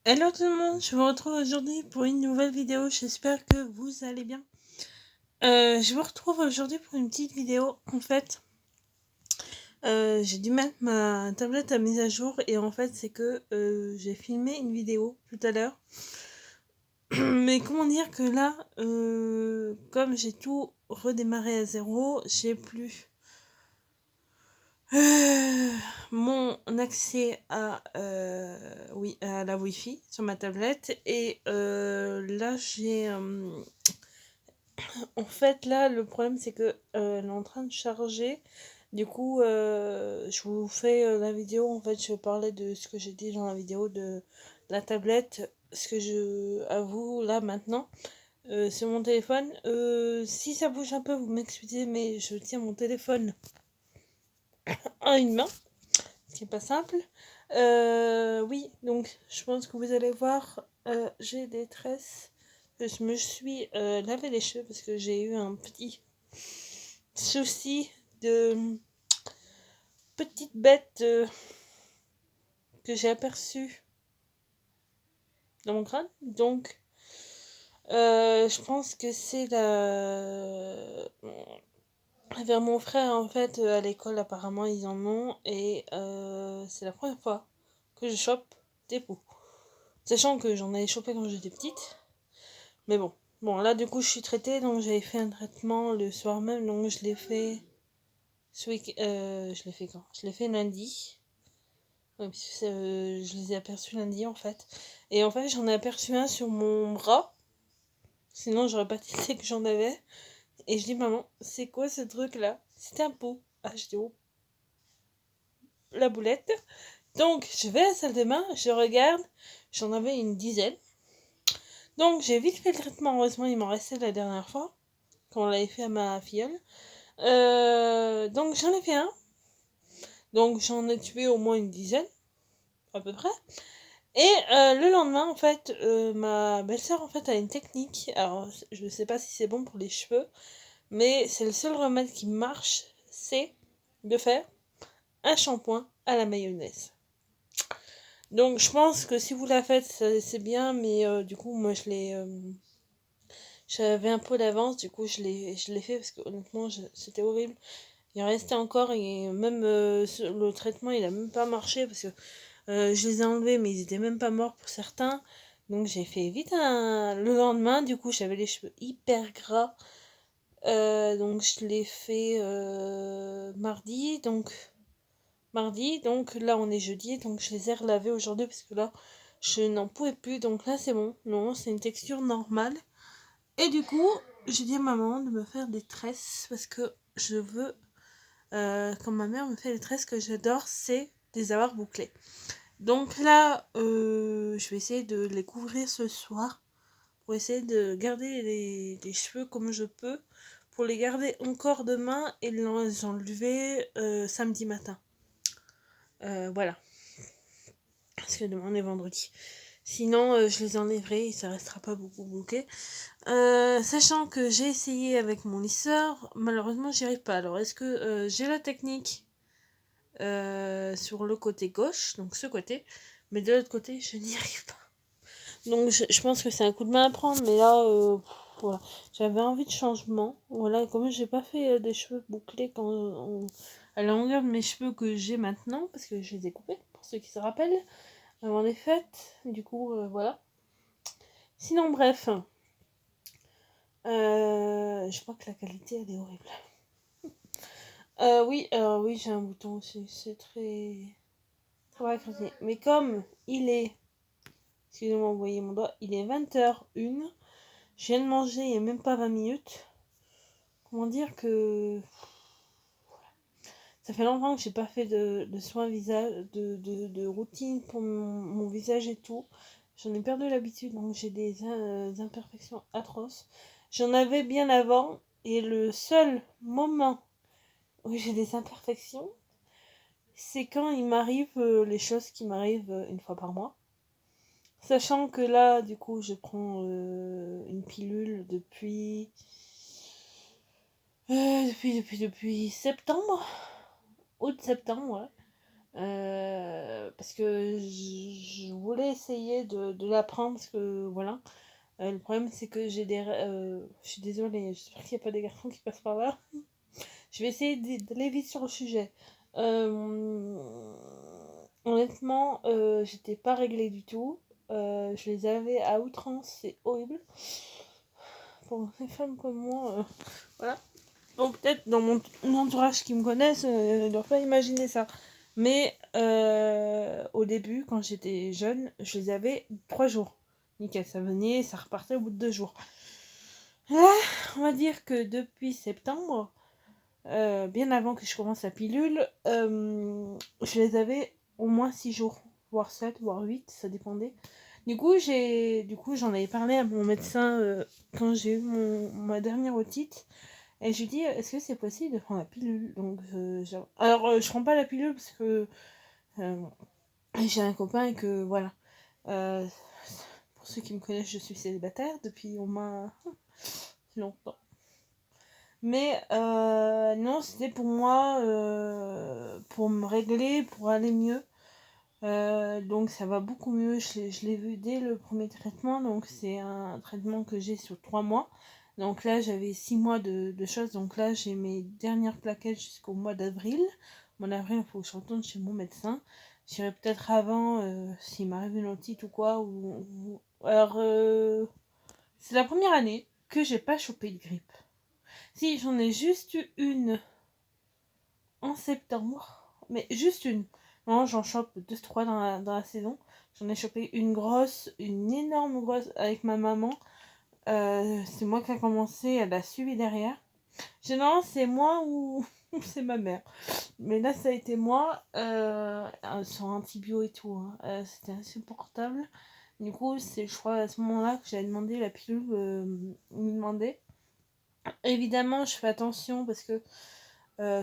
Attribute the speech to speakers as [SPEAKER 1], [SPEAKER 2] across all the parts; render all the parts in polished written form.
[SPEAKER 1] Hello tout le monde, je vous retrouve aujourd'hui pour une nouvelle vidéo, j'espère que vous allez bien. Je vous retrouve aujourd'hui pour une petite vidéo. En fait, j'ai dû mettre ma tablette à mise à jour et en fait c'est que j'ai filmé une vidéo tout à l'heure. Mais comment dire que là, comme j'ai tout redémarré à zéro, j'ai plus mon accès à la Wi-Fi sur ma tablette et là j'ai en fait, là, le problème, c'est que elle est en train de charger. Du coup, je vous fais la vidéo. En fait, je parlais de ce que j'ai dit dans la vidéo de la tablette. Ce que je avoue là maintenant, sur mon téléphone. Si ça bouge un peu, vous m'excusez, mais je tiens mon téléphone à une main, ce qui n'est pas simple. Oui, donc je pense que vous allez voir, j'ai des tresses. Je me suis lavé les cheveux parce que j'ai eu un petit souci de petite bête que j'ai aperçue dans mon crâne. Donc, je pense que c'est vers mon frère, en fait, à l'école, apparemment, ils en ont. Et c'est la première fois que je chope des poux. Sachant que j'en avais chopé quand j'étais petite. Mais bon. Bon, là, du coup, je suis traitée. Donc, j'avais fait un traitement le soir même. Donc, je l'ai fait je l'ai fait quand? Je l'ai fait lundi. Ouais, parce que, je les ai aperçus lundi en fait. Et en fait, j'en ai aperçu un sur mon bras. Sinon, j'aurais pas dit que j'en avais. Et je dis, maman, c'est quoi ce truc-là? C'est un pot. Ah, je dis, oh, la boulette. Donc, je vais à la salle de bain, je regarde. J'en avais une dizaine. Donc, j'ai vite fait le traitement. Heureusement, il m'en restait la dernière fois. Quand on l'avait fait à ma filleule. Donc, j'en ai fait un. Donc, j'en ai tué au moins une dizaine. À peu près. Et le lendemain, en fait, ma belle-sœur, en fait, a une technique. Alors, je ne sais pas si c'est bon pour les cheveux, mais c'est le seul remède qui marche, c'est de faire un shampoing à la mayonnaise. Donc, je pense que si vous la faites, c'est bien, mais du coup, moi, j'avais un peu d'avance, du coup, je l'ai fait parce que honnêtement, c'était horrible. Il en restait encore et même le traitement, il a même pas marché parce que je les ai enlevés, mais ils étaient même pas morts pour certains. Donc j'ai fait vite le lendemain. Du coup, j'avais les cheveux hyper gras. Donc je l'ai fait mardi. Donc là, on est jeudi. Donc je les ai relavés aujourd'hui parce que là, je n'en pouvais plus. Donc là, c'est bon. Non, c'est une texture normale. Et du coup, j'ai dit à maman de me faire des tresses parce que je veux, quand ma mère me fait les tresses que j'adore, c'est les avoir bouclées. Donc là, je vais essayer de les couvrir ce soir pour essayer de garder les cheveux comme je peux, pour les garder encore demain et les enlever samedi matin. Voilà, parce que demain on est vendredi. Sinon, je les enlèverai et ça restera pas beaucoup bouclé. Sachant que j'ai essayé avec mon lisseur, malheureusement j'y arrive pas. Alors, est-ce que j'ai la technique sur le côté gauche, donc ce côté, mais de l'autre côté, je n'y arrive pas. Donc je pense que c'est un coup de main à prendre, mais là, voilà. J'avais envie de changement. Voilà, comme j'ai pas fait des cheveux bouclés à la longueur de mes cheveux que j'ai maintenant, parce que je les ai coupés, pour ceux qui se rappellent, avant les fêtes. Du coup, voilà. Sinon, bref, je crois que la qualité, elle est horrible. Oui, alors oui, j'ai un bouton aussi, c'est très... très mal écrasé. Mais comme il est... Excusez-moi, vous voyez mon doigt, il est 20h01. Je viens de manger il n'y a même pas 20 minutes. Comment dire que ça fait longtemps que j'ai pas fait de soins visage, de routine pour mon visage et tout. J'en ai perdu l'habitude, donc j'ai des imperfections atroces. J'en avais bien avant, et le seul moment où j'ai des imperfections, c'est quand il m'arrive les choses qui m'arrivent une fois par mois. Sachant que là, du coup, je prends une pilule depuis septembre, août-septembre, ouais. Parce que je voulais essayer de l'apprendre, parce que voilà. Le problème, c'est que je suis désolée, j'espère qu'il n'y a pas des garçons qui passent par là. Je vais essayer d'aller vite sur le sujet. Honnêtement, j'étais pas réglée du tout. Je les avais à outrance, c'est horrible. Pour les femmes comme moi, voilà. Donc peut-être dans mon entourage qui me connaissent, ne doivent pas imaginer ça. Mais au début, quand j'étais jeune, je les avais 3 jours. Nickel, ça venait, ça repartait au bout de 2 jours. Là, on va dire que depuis septembre, bien avant que je commence la pilule, je les avais au moins 6 jours, voire 7, voire 8, ça dépendait. Du coup, j'en avais parlé à mon médecin quand j'ai eu ma dernière otite. Et je lui dis, est-ce que c'est possible de prendre la pilule? Donc, alors, je prends pas la pilule parce que euh, j'ai un copain et que voilà. Euh, pour ceux qui me connaissent, je suis célibataire depuis au moins longtemps. Mais non, c'était pour moi, pour me régler, pour aller mieux. Donc ça va beaucoup mieux, je l'ai vu dès le premier traitement, donc c'est un traitement que j'ai sur 3 mois. Donc là j'avais 6 mois de choses, donc là j'ai mes dernières plaquettes jusqu'au mois d'avril. Mon avril, il faut que je retourne chez mon médecin. J'irai peut-être avant s'il m'arrive une otite ou quoi. Alors c'est la première année que j'ai pas chopé de grippe. Si, j'en ai juste eu une en septembre, mais juste une. Non, j'en chope 2-3 dans la saison. J'en ai chopé une grosse, une énorme grosse avec ma maman. C'est moi qui a commencé, elle a suivi derrière. Généralement, c'est moi ou c'est ma mère. Mais là, ça a été moi, sans antibio et tout. Hein. C'était insupportable. Du coup, c'est, je crois, à ce moment-là que j'avais demandé la pilule, me demander. Évidemment, je fais attention parce que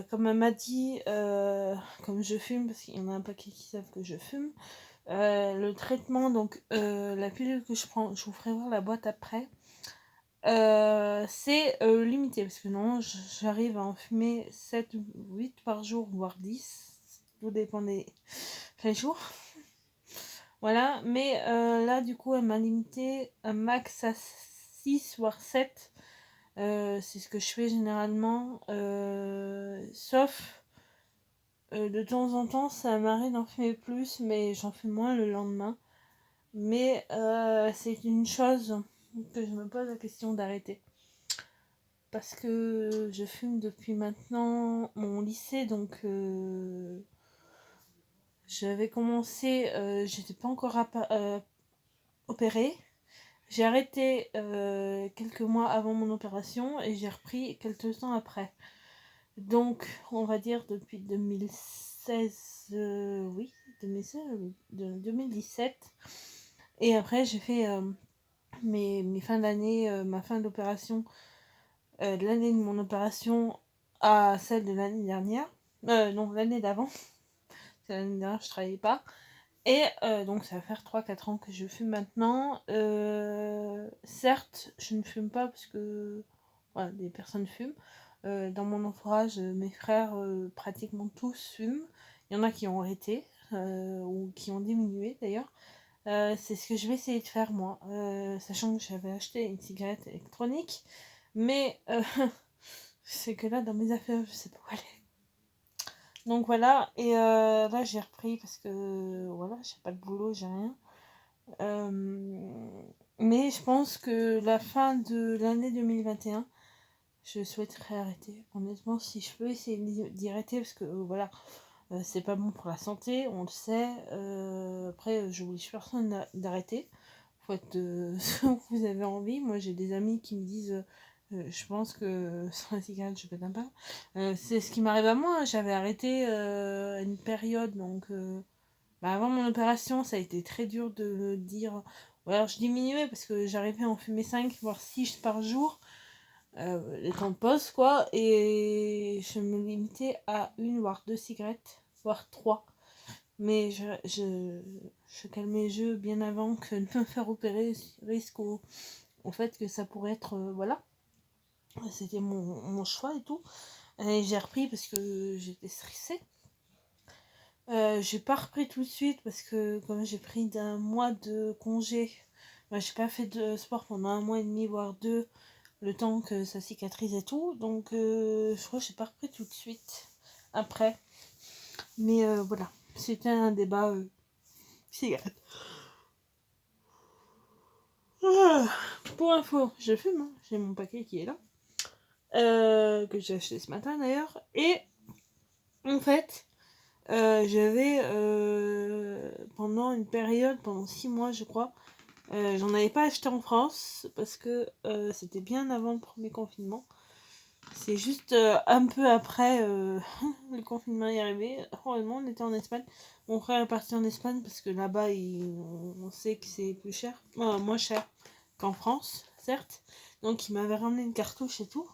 [SPEAKER 1] comme elle m'a dit, comme je fume, parce qu'il y en a un paquet qui savent que je fume, le traitement, donc la pilule que je prends, je vous ferai voir la boîte après, c'est limité, parce que non, j'arrive à en fumer 7 ou 8 par jour, voire 10, tout dépend des jours. Voilà, mais là, du coup, elle m'a limité un max à 6 voire 7. C'est ce que je fais généralement, sauf de temps en temps, ça m'arrive d'en fumer plus, mais j'en fume moins le lendemain. Mais c'est une chose que je me pose la question d'arrêter. Parce que je fume depuis maintenant mon lycée, donc j'avais commencé, j'étais pas encore opérée. J'ai arrêté quelques mois avant mon opération et j'ai repris quelques temps après. Donc, on va dire depuis 2016, oui, 2016, 2017. Et après, j'ai fait mes fins d'année, ma fin d'opération, de l'année de mon opération à celle de l'année dernière. Non, l'année d'avant. L'année dernière, je travaillais pas. Et donc, ça va faire 3-4 ans que je fume maintenant. Certes, je ne fume pas parce que voilà, des personnes fument. Dans mon entourage, mes frères pratiquement tous fument. Il y en a qui ont arrêté ou qui ont diminué d'ailleurs. C'est ce que je vais essayer de faire moi, sachant que j'avais acheté une cigarette électronique, mais c'est que là dans mes affaires je sais pas où aller. Donc voilà, et là j'ai repris parce que voilà, j'ai pas de boulot, j'ai rien. Mais je pense que la fin de l'année 2021, je souhaiterais arrêter. Honnêtement, si je peux essayer d'y arrêter, parce que voilà, c'est pas bon pour la santé, on le sait. Après, je n'oblige personne d'arrêter. Faut être ce que vous avez envie. Moi, j'ai des amis qui me disent, je pense que sans la cigarette, je pète un pas. C'est ce qui m'arrive à moi. J'avais arrêté une période, donc avant mon opération, ça a été très dur de me dire. Ou alors je diminuais parce que j'arrivais à en fumer 5 voire 6 par jour. Les temps de pause quoi, et je me limitais à une voire 2 cigarettes, voire 3. Mais je calmais les jeux bien avant que de me faire opérer, risque au fait que ça pourrait être, voilà, c'était mon choix et tout. Et j'ai repris parce que j'étais stressée. J'ai pas repris tout de suite parce que comme j'ai pris d'un mois de congé, bah, j'ai pas fait de sport pendant 1 mois et demi, voire 2, le temps que ça cicatrise et tout. Donc je crois que j'ai pas repris tout de suite après. Mais voilà, c'était un débat cigarette. Ah, pour info, je fume, hein. J'ai mon paquet qui est là, que j'ai acheté ce matin d'ailleurs. Et en fait, j'avais pendant une période, pendant 6 mois je crois, j'en avais pas acheté en France parce que c'était bien avant le premier confinement. C'est juste un peu après le confinement est arrivé. Heureusement, on était en Espagne. Mon frère est parti en Espagne parce que là-bas, on sait que c'est plus cher, moins cher qu'en France, certes. Donc, il m'avait ramené une cartouche et tout.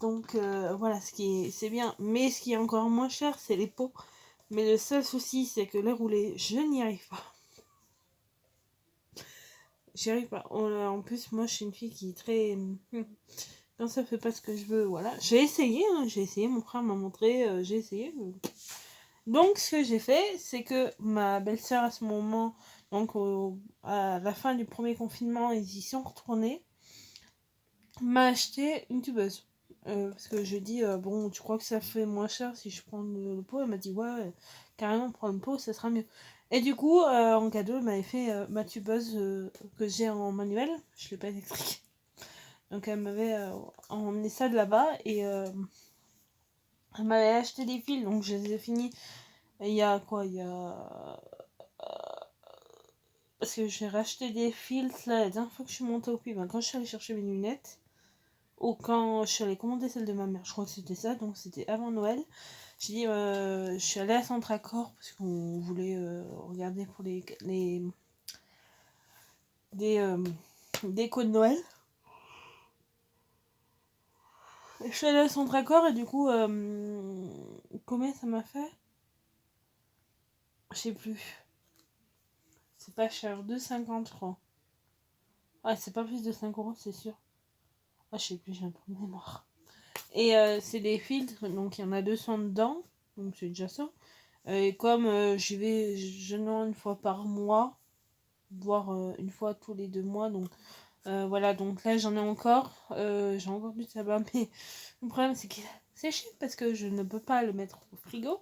[SPEAKER 1] Donc, voilà, c'est bien. Mais ce qui est encore moins cher, c'est les pots. Mais le seul souci, c'est que les roulés, je n'y arrive pas. J'y arrive pas. En plus, moi, je suis une fille qui est très... Quand ça fait pas ce que je veux, voilà. J'ai essayé, hein, mon frère m'a montré, j'ai essayé. Donc, ce que j'ai fait, c'est que ma belle-sœur, à ce moment, donc à la fin du premier confinement, ils y sont retournés, m'a acheté une tubeuse. Parce que je dis, bon, tu crois que ça fait moins cher si je prends le pot? Elle m'a dit, ouais, carrément, prends le pot, ça sera mieux. Et du coup, en cadeau, elle m'avait fait ma tubeuse que j'ai en manuel, je l'ai pas électrique. Donc, elle m'avait emmené ça de là-bas et elle m'avait acheté des fils, donc je les ai finis. Il y a quoi? Il y a. Parce que j'ai racheté des fils là, la dernière fois que je suis montée au puits, ben, quand je suis allée chercher mes lunettes, ou quand je suis allée commander celle de ma mère, je crois que c'était ça, donc c'était avant Noël. J'ai dit, je suis allée à Centracor parce qu'on voulait regarder pour les des décos de Noël. Je suis allée à Centracor et du coup, combien ça m'a fait? Je sais plus. C'est pas cher, 2,50 francs. Ah, c'est pas plus de 5 euros, c'est sûr. Ah, je sais plus, j'ai un trou de mémoire. Et c'est des filtres, donc il y en a 200 dedans, donc c'est déjà ça. Et comme j'y vais généralement une fois par mois, voire une fois tous les 2 mois, donc voilà, donc là j'en ai encore, j'ai encore du tabac, mais le problème c'est que c'est chiant parce que je ne peux pas le mettre au frigo.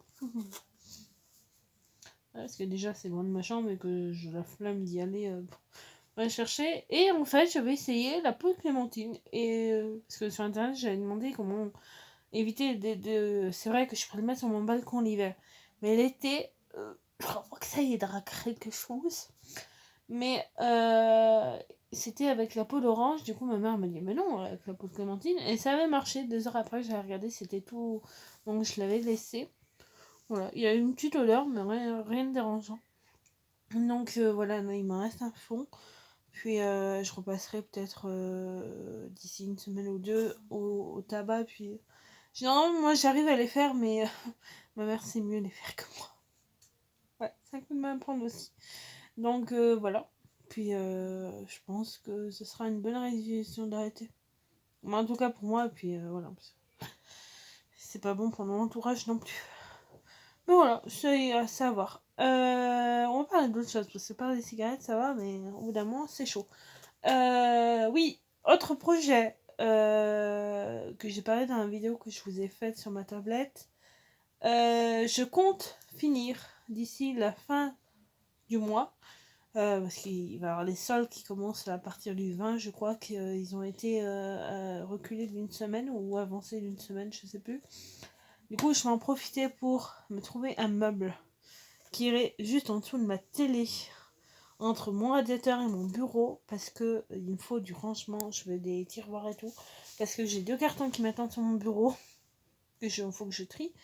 [SPEAKER 1] Parce que déjà c'est loin de ma chambre et que j'ai la flemme d'y aller pour aller chercher. Et en fait, j'avais essayé la peau de clémentine. Et parce que sur internet, j'avais demandé comment éviter c'est vrai que je pourrais le mettre sur mon balcon l'hiver. Mais l'été, je crois pas que ça aidera quelque chose. Mais c'était avec la peau d'orange. Du coup, ma mère m'a dit, mais non, avec la peau de clémentine. Et ça avait marché. 2 heures après, j'avais regardé, c'était tout. Donc, je l'avais laissé. Voilà, il y a une petite odeur, mais rien de dérangeant. Donc, voilà, il m'en reste un fond. Puis, je repasserai peut-être d'ici une semaine ou deux au tabac. Puis, généralement, moi, j'arrive à les faire, mais ma mère sait mieux les faire que moi. Ouais, c'est un coup de main à prendre aussi. Donc, voilà. Puis, je pense que ce sera une bonne résolution d'arrêter. Mais en tout cas, pour moi, et puis voilà. C'est pas bon pour mon entourage non plus. Mais voilà, c'est à savoir. On va parler d'autre chose, parce que parler des cigarettes, ça va, mais au bout d'un moment, c'est chaud. Oui, autre projet que j'ai parlé dans la vidéo que je vous ai faite sur ma tablette. Je compte finir d'ici la fin du mois. Parce qu'il va y avoir les soldes qui commencent à partir du 20, je crois qu'ils ont été reculés d'une semaine ou avancés d'une semaine, je sais plus. Du coup, je vais en profiter pour me trouver un meuble qui irait juste en dessous de ma télé, entre mon radiateur et mon bureau, parce que il me faut du rangement, je veux des tiroirs et tout, parce que j'ai 2 cartons qui m'attendent sur mon bureau, que faut que je trie.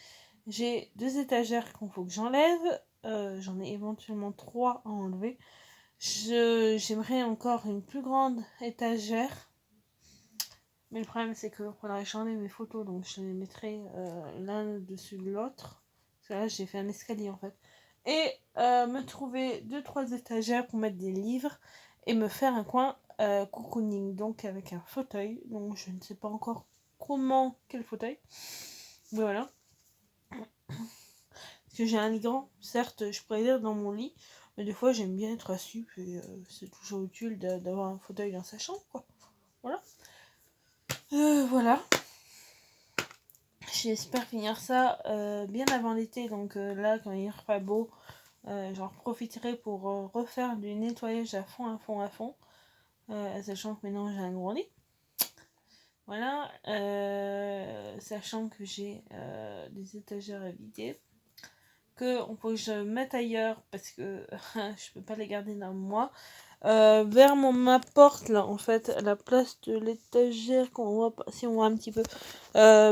[SPEAKER 1] J'ai 2 étagères qu'il faut que j'enlève, j'en ai éventuellement 3 à enlever. J'aimerais encore une plus grande étagère, mais le problème c'est que faudrait que j'enlève mes photos, donc je les mettrai l'un dessus de l'autre. Parce que là j'ai fait un escalier en fait. Et me trouver 2-3 étagères pour mettre des livres et me faire un coin cocooning, donc avec un fauteuil. Donc je ne sais pas encore quel fauteuil. Mais voilà. Parce que j'ai un lit grand, certes, je pourrais lire dans mon lit, mais des fois j'aime bien être assis, et c'est toujours utile d'avoir un fauteuil dans sa chambre, quoi. Voilà. Voilà. J'espère finir ça bien avant l'été, donc là, quand il fera beau, j'en profiterai pour refaire du nettoyage à fond, sachant que maintenant j'ai un gros lit. Voilà, sachant que j'ai des étagères à vider, que on peut que je mette ailleurs parce que je peux pas les garder dans moi. Vers ma porte là, en fait, à la place de l'étagère qu'on voit, si on voit un petit peu,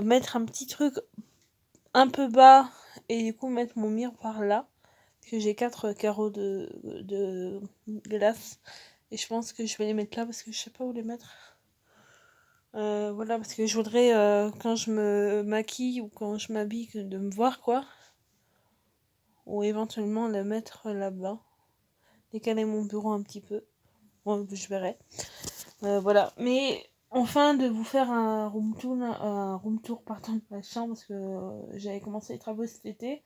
[SPEAKER 1] mettre un petit truc un peu bas et du coup mettre mon mur par là, parce que j'ai 4 carreaux de glace et je pense que je vais les mettre là parce que je sais pas où les mettre. Voilà, parce que je voudrais, quand je me maquille ou quand je m'habille, de me voir, quoi. Ou éventuellement la mettre là-bas. Décaler mon bureau un petit peu. Bon, je verrai. Voilà. Mais enfin, de vous faire un room tour pardon, de ma chambre, parce que j'avais commencé les travaux cet été,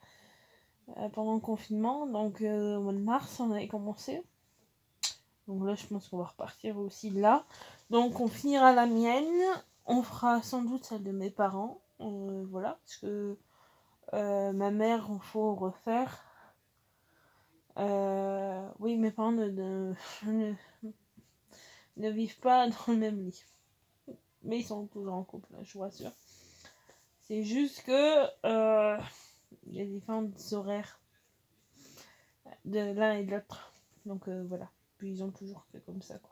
[SPEAKER 1] pendant le confinement. Donc, au mois de mars, on avait commencé. Donc là, je pense qu'on va repartir aussi là. Donc, on finira la mienne. On fera sans doute celle de mes parents. Voilà, parce que ma mère, il faut refaire. Oui, mes parents ne vivent pas dans le même lit. Mais ils sont toujours en couple, je vous rassure. C'est juste que il y a différents horaires de l'un et de l'autre. Donc voilà. Puis ils ont toujours fait comme ça, quoi.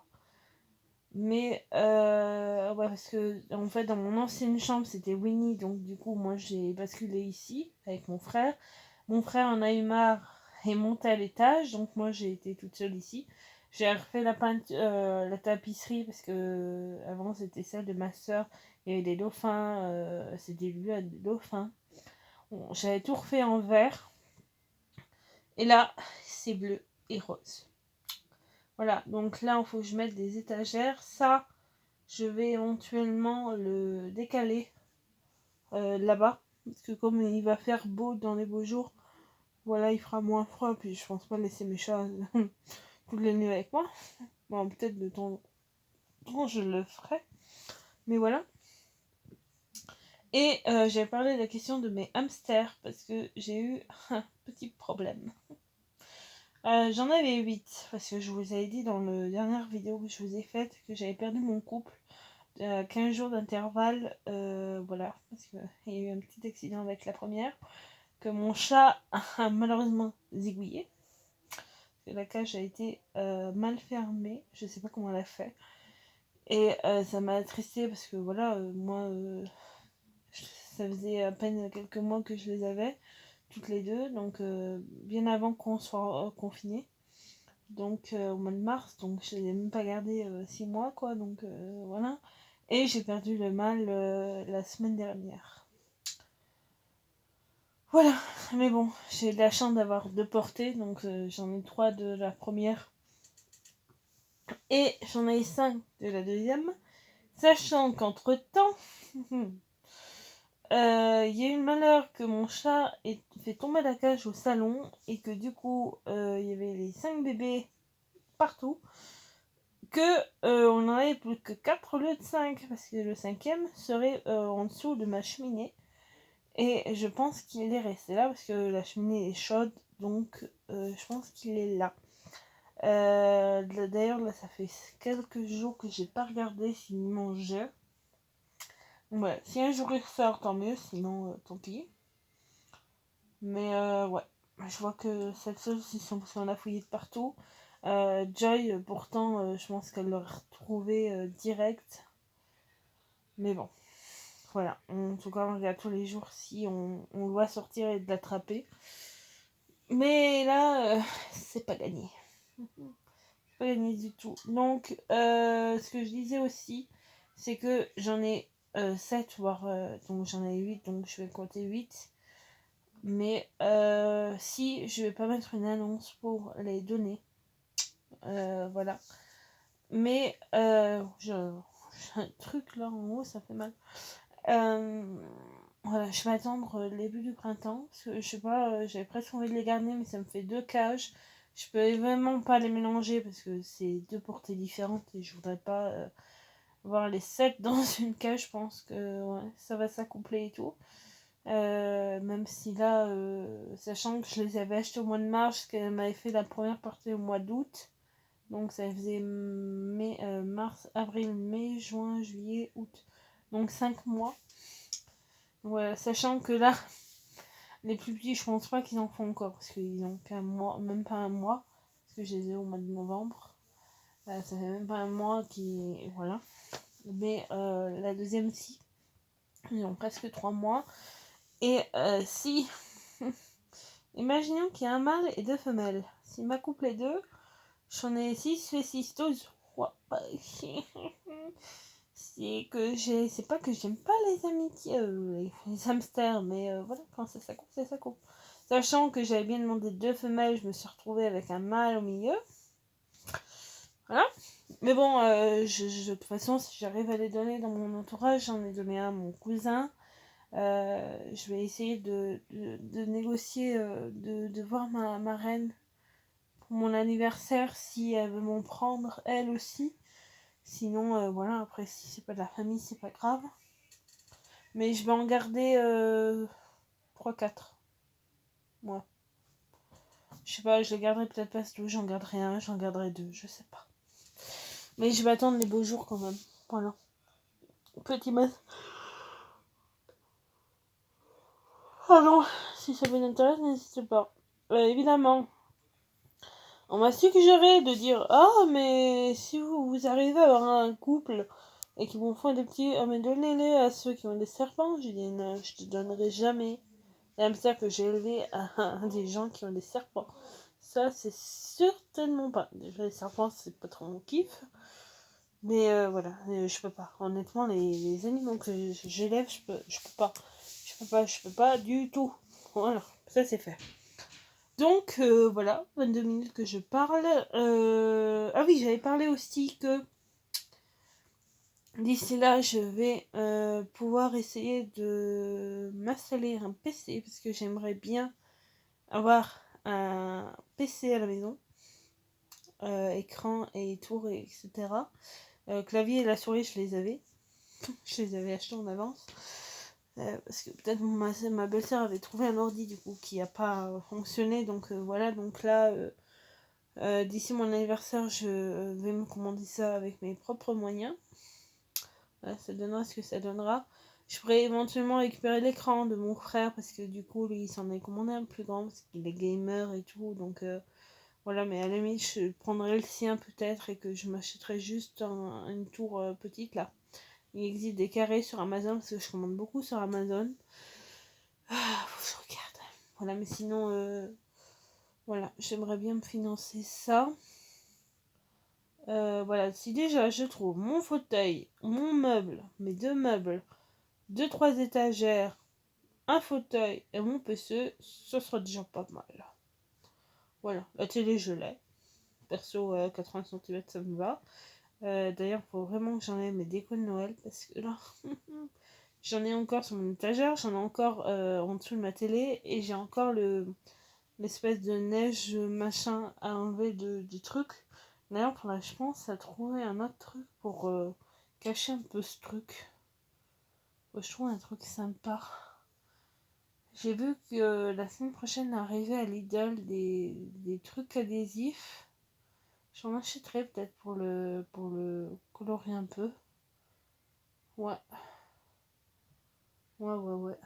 [SPEAKER 1] Mais ouais, parce que en fait dans mon ancienne chambre c'était Winnie, donc du coup moi j'ai basculé ici avec mon frère. Mon frère en a eu marre et monté à l'étage, donc moi j'ai été toute seule ici. J'ai refait la tapisserie parce que avant c'était celle de ma soeur. Il y avait des dauphins, c'était lui à des dauphins. Bon, j'avais tout refait en vert. Et là c'est bleu et rose. Voilà, donc là il faut que je mette des étagères. Ça, je vais éventuellement le décaler là-bas. Parce que comme il va faire beau dans les beaux jours, voilà, il fera moins froid. Puis je pense pas laisser mes chats toute la nuit avec moi. Bon, peut-être de temps en temps, je le ferai. Mais voilà. Et j'avais parlé de la question de mes hamsters. Parce que j'ai eu un petit problème. J'en avais 8. Parce que je vous avais dit dans la dernière vidéo que je vous ai faite que j'avais perdu mon couple. 15 jours d'intervalle, voilà, parce qu'il y a eu un petit accident avec la première, que mon chat a malheureusement zigouillé, que la cage a été mal fermée, je sais pas comment elle a fait, et ça m'a attristée parce que voilà, moi, ça faisait à peine quelques mois que je les avais, toutes les deux, donc bien avant qu'on soit confinés. Donc au mois de mars, donc je les ai même pas gardés 6 mois, quoi, donc voilà. Et j'ai perdu le mâle la semaine dernière. Voilà, mais bon, j'ai de la chance d'avoir 2 portées, donc j'en ai 3 de la première. Et j'en ai 5 de la deuxième. Sachant qu'entre temps, il y a eu le malheur que mon chat ait fait tomber la cage au salon et que du coup, il y avait les 5 bébés partout. Que on en avait plus que 4 au lieu de 5 parce que le 5e serait en dessous de ma cheminée et je pense qu'il est resté là parce que la cheminée est chaude, donc je pense qu'il est là. D'ailleurs là ça fait quelques jours que j'ai pas regardé s'il mangeait. Donc voilà, si un jour il ressort tant mieux, sinon tant pis. Mais ouais, je vois que cette sauce ils sont parce qu'on a fouillé de partout. Joy, pourtant, je pense qu'elle l'aurait retrouvé direct. Mais bon, voilà. En tout cas, on regarde tous les jours si on doit sortir et de l'attraper. Mais là, c'est pas gagné. C'est pas gagné du tout. Donc, ce que je disais aussi, c'est que j'en ai 7, voire donc j'en ai 8, donc je vais compter 8. Mais si je vais pas mettre une annonce pour les donner. Voilà. Mais j'ai un truc là en haut, ça fait mal. Voilà, je vais attendre le début du printemps, parce que je sais pas, j'avais presque envie de les garder, mais ça me fait 2 cages. Je peux vraiment pas les mélanger, parce que c'est 2 portées différentes, et je voudrais pas voir les 7 dans une cage, je pense que ouais, ça va s'accoupler et tout. Même si là, sachant que je les avais achetés au mois de mars, qu'elle m'avait fait la première portée au mois d'août, donc ça faisait mars, avril, mai, juin, juillet, août. Donc 5 mois. Ouais, sachant que là, les plus petits, je pense pas qu'ils en font encore, parce qu'ils ont qu'un mois, même pas un mois, parce que je les ai au mois de novembre. Ça fait même pas un mois qui. Voilà. Mais la deuxième, si. Ils ont presque 3 mois. Et si. Imaginons qu'il y a un mâle et 2 femelles. S'il m'accouple les deux, j'en ai 6, fait 6, 12. C'est que j'ai. C'est pas que j'aime pas les amitiés, les hamsters, mais voilà, quand ça s'accouple, ça s'accouple. Sachant que j'avais bien demandé 2 femelles, je me suis retrouvée avec un mâle au milieu. Voilà. Mais bon, de toute façon, si j'arrive à les donner dans mon entourage, j'en ai donné un à mon cousin. Je vais essayer de négocier, de voir ma reine pour mon anniversaire, si elle veut m'en prendre, elle aussi. Sinon, voilà, après, si c'est pas de la famille, c'est pas grave. Mais je vais en garder 3-4. Ouais. Je sais pas, je les garderai peut-être pas tous, j'en garderai un, j'en garderai 2, je sais pas. Mais je vais attendre les beaux jours quand même. Voilà. Petit message. Ah non, si ça vous intéresse, n'hésitez pas. Évidemment, on m'a suggéré de dire ah, mais si vous arrivez à avoir un couple et qu'ils vous font des petits. Ah, mais donnez-les à ceux qui ont des serpents. J'ai dit non, je te donnerai jamais l'hamster que j'ai élevé à des gens qui ont des serpents. Ça, c'est certainement pas. Déjà, les serpents, c'est pas trop mon kiff. Mais voilà, je peux pas. Honnêtement, les animaux que j'élève, je peux pas. Je peux pas du tout. Voilà, ça c'est fait. Donc voilà, 22 minutes que je parle. Ah oui, j'avais parlé aussi que d'ici là, je vais pouvoir essayer de m'installer un PC parce que j'aimerais bien avoir un PC à la maison. Écran et tour, etc. Clavier et la souris, je les avais. Je les avais achetés en avance. Parce que peut-être ma belle-sœur avait trouvé un ordi du coup qui n'a pas fonctionné. Donc voilà, donc là, d'ici mon anniversaire, je vais me commander ça avec mes propres moyens. Voilà, ça donnera ce que ça donnera. Je pourrais éventuellement récupérer l'écran de mon frère parce que du coup, lui, il s'en est commandé un plus grand parce qu'il est gamer et tout. Donc voilà, mais à la limite, je prendrais le sien peut-être et que je m'achèterais juste une tour petite là. Il existe des carrés sur Amazon parce que je commande beaucoup sur Amazon. Ah, faut que je regarde. Voilà, mais sinon, voilà, j'aimerais bien me financer ça. Voilà, si déjà je trouve mon fauteuil, mon meuble, mes 2 meubles, 2-3 étagères, un fauteuil et mon PC, ce sera déjà pas mal. Voilà, la télé je l'ai. Perso, 80 cm ça me va. D'ailleurs, il faut vraiment que j'enlève mes décos de Noël parce que là, j'en ai encore sur mon étagère, j'en ai encore en dessous de ma télé et j'ai encore l'espèce de neige machin à enlever du truc. D'ailleurs, faudrait, je pense, à trouver un autre truc pour cacher un peu ce truc. Je trouve un truc sympa. J'ai vu que la semaine prochaine arrivait à Lidl des trucs adhésifs. J'en achèterai peut-être pour le colorier un peu. Ouais. Ouais.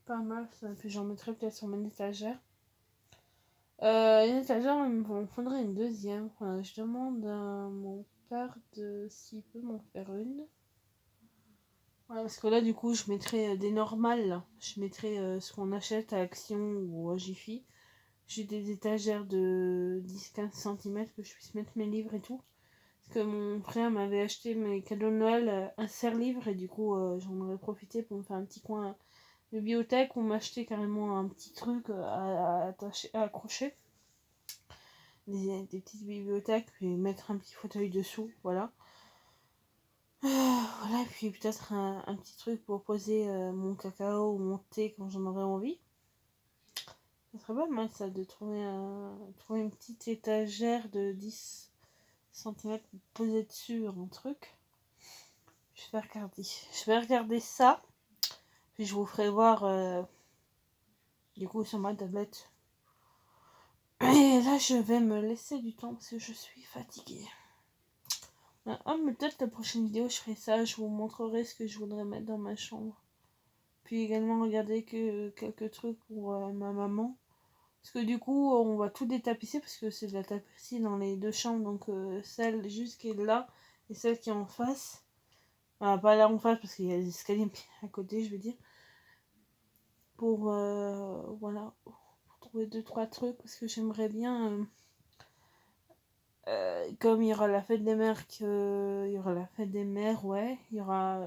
[SPEAKER 1] Pas mal ça. Puis j'en mettrai peut-être sur mon étagère. Une étagère, il me faudrait une deuxième. Enfin, je demande à mon père s'il peut m'en faire une. Ouais, parce que là, du coup, je mettrai des normales. Là. Je mettrai ce qu'on achète à Action ou à Jiffy. J'ai des étagères de 10-15 cm que je puisse mettre mes livres et tout. Parce que mon frère m'avait acheté mes cadeaux de Noël, un serre-livre, et du coup, j'en aurais profité pour me faire un petit coin bibliothèque ou m'acheter carrément un petit truc à accrocher. Des petites bibliothèques, puis mettre un petit fauteuil dessous, voilà. Voilà, et puis peut-être un petit truc pour poser mon cacao ou mon thé quand j'en aurai envie. Ce serait pas mal ça, de trouver une petite étagère de 10 centimètres pour poser dessus un truc. Je vais regarder ça. Puis je vous ferai voir du coup sur ma tablette. Et là je vais me laisser du temps parce que je suis fatiguée. Ah, mais peut-être la prochaine vidéo je ferai ça. Je vous montrerai ce que je voudrais mettre dans ma chambre. Puis également regarder quelques trucs pour ma maman. Parce que du coup on va tout détapisser parce que c'est de la tapisserie dans les deux chambres. Donc celle juste qui est là et celle qui est en face. Enfin, pas là en face parce qu'il y a des escaliers à côté je veux dire. Pour voilà, pour trouver 2-3 trucs parce que j'aimerais bien comme il y aura la fête des mères il y aura la fête des mères, ouais, il y aura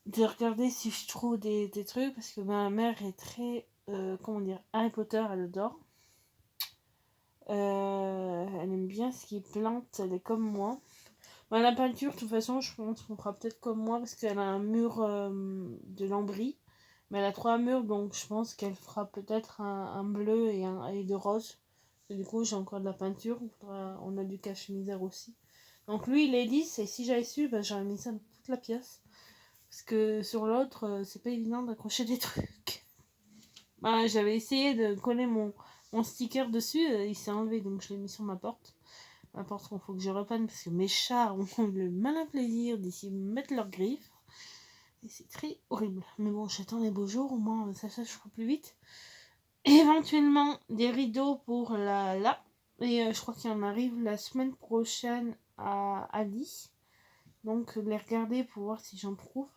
[SPEAKER 1] de regarder si je trouve des trucs parce que ma mère est très comment dire, Harry Potter, elle adore. Elle aime bien ce qui plante, elle est comme moi. Bah, la peinture, de toute façon, je pense qu'on fera peut-être comme moi parce qu'elle a un mur de lambris. Mais elle a 3 murs, donc je pense qu'elle fera peut-être un bleu et de rose. Et du coup, j'ai encore de la peinture. On a du cache-misère aussi. Donc lui, il est lisse. Et si j'avais su, bah, j'aurais mis ça dans toute la pièce. Parce que sur l'autre, c'est pas évident d'accrocher des trucs. Bah, j'avais essayé de coller mon sticker dessus. Il s'est enlevé, donc je l'ai mis sur ma porte. Ma porte qu'il faut que je repeinte parce que mes chats ont le malin plaisir d'essayer de mettre leurs griffes. Et c'est très horrible. Mais bon, j'attends les beaux jours, au moins ça sèchera plus vite. Et éventuellement, des rideaux pour là. Et je crois qu'il en arrive la semaine prochaine à Ali. Donc, les regarder pour voir si j'en trouve.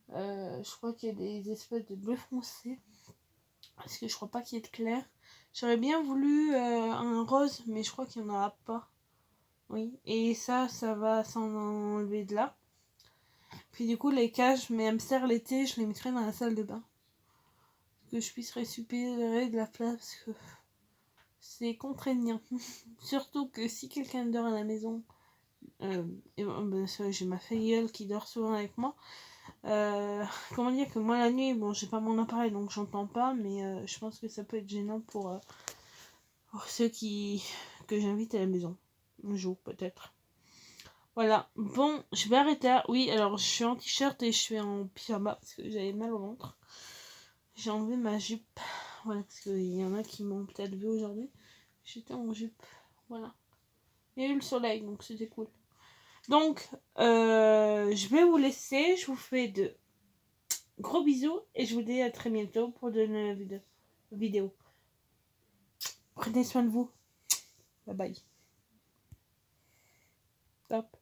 [SPEAKER 1] Je crois qu'il y a des espèces de bleu foncé. Parce que je crois pas qu'il y ait de clair. J'aurais bien voulu un rose, mais je crois qu'il n'y en aura pas. Oui, et ça va s'en enlever de là. Puis du coup, les cages, mes hamsters l'été, je les mettrai dans la salle de bain. Que je puisse récupérer de la place parce que c'est contraignant. Surtout que si quelqu'un dort à la maison, et ben, j'ai ma filleule qui dort souvent avec moi. Comment dire que moi la nuit, bon, j'ai pas mon appareil donc j'entends pas, mais je pense que ça peut être gênant pour ceux que j'invite à la maison. Un jour peut-être. Voilà, bon, je vais arrêter là. Oui, alors je suis en t-shirt et je suis en pyjama parce que j'avais mal au ventre. J'ai enlevé ma jupe. Voilà, parce qu'il y en a qui m'ont peut-être vu aujourd'hui. J'étais en jupe. Voilà. Il y a eu le soleil, donc c'était cool. Donc, je vais vous laisser. Je vous fais de gros bisous et je vous dis à très bientôt pour de nouvelles vidéos. Prenez soin de vous. Bye bye. Top.